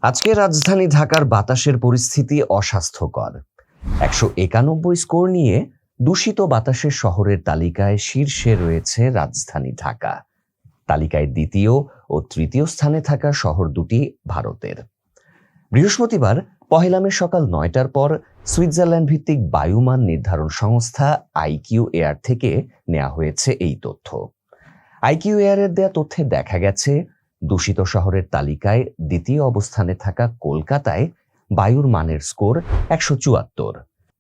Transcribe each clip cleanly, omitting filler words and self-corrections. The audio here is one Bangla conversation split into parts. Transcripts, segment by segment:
আজকে রাজধানী ঢাকার বাতাসের পরিস্থিতি অস্বাস্থ্যকর। ১৯১ স্কোর নিয়ে দূষিত বাতাসের শহরের তালিকায় শীর্ষে রয়েছে রাজধানী ঢাকা। তালিকায় দ্বিতীয় ও তৃতীয় স্থানে থাকা শহর দুটি ভারতের। বৃহস্পতিবার পহেলা মে সকাল ৯টার পর সুইজারল্যান্ড ভিত্তিক বায়ুমান নির্ধারণ সংস্থা আইকিউ এয়ার থেকে নেওয়া হয়েছে এই তথ্য। আইকিউ এয়ারের দেয়া তথ্যে দেখা গেছে, দূষিত শহরের তালিকায় দ্বিতীয় অবস্থানে থাকা কলকাতায় বায়ুর মানের স্কোর ১৭৪,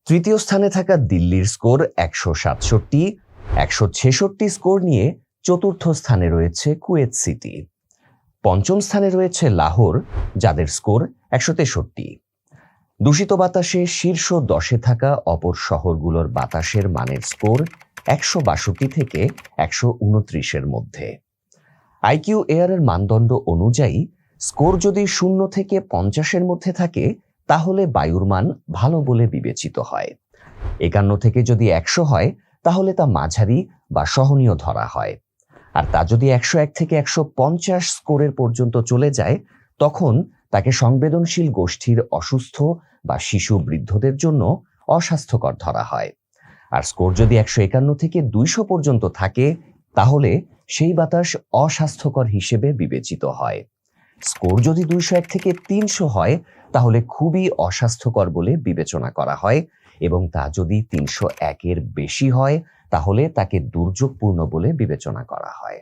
তৃতীয় স্থানে থাকা দিল্লির স্কোর ১৬৭, ১৬৬ স্কোর নিয়ে চতুর্থ স্থানে রয়েছে কুয়েত সিটি, পঞ্চম স্থানে রয়েছে লাহোর, যাদের স্কোর ১৬৩। দূষিত বাতাসে শীর্ষ ১০-এ থাকা অপর শহরগুলোর বাতাসের মানের স্কোর ১৬২ থেকে ১২৯-এর মধ্যে। আইকিউ এয়ারের মানদণ্ড অনুযায়ী স্কোর যদি ০ থেকে ৫০-এর মধ্যে থাকে তাহলে বায়ুর মান ভালো বলে বিবেচিত হয়। ৫১ থেকে যদি ১০০ হয় তাহলে তা মাঝারি বা সহনীয় ধরা হয়। আর তা যদি ১০১ থেকে ১৫০ স্কোরের পর্যন্ত চলে যায় তখন তাকে সংবেদনশীল গোষ্ঠীর অসুস্থ বা শিশু বৃদ্ধদের জন্য অস্বাস্থ্যকর ধরা হয়। আর স্কোর যদি ১৫১ থেকে ২০০ পর্যন্ত থাকে তাহলে সেই বাতাস অস্বাস্থ্যকর হিসেবে বিবেচিত হয়। স্কোর যদি ২০১ থেকে ৩০০ হয় তাহলে খুবই অস্বাস্থ্যকর বলে বিবেচনা করা হয়, এবং তা যদি ৩০১-এর বেশি হয় তাহলে তাকে দুর্যোগপূর্ণ বলে বিবেচনা করা হয়।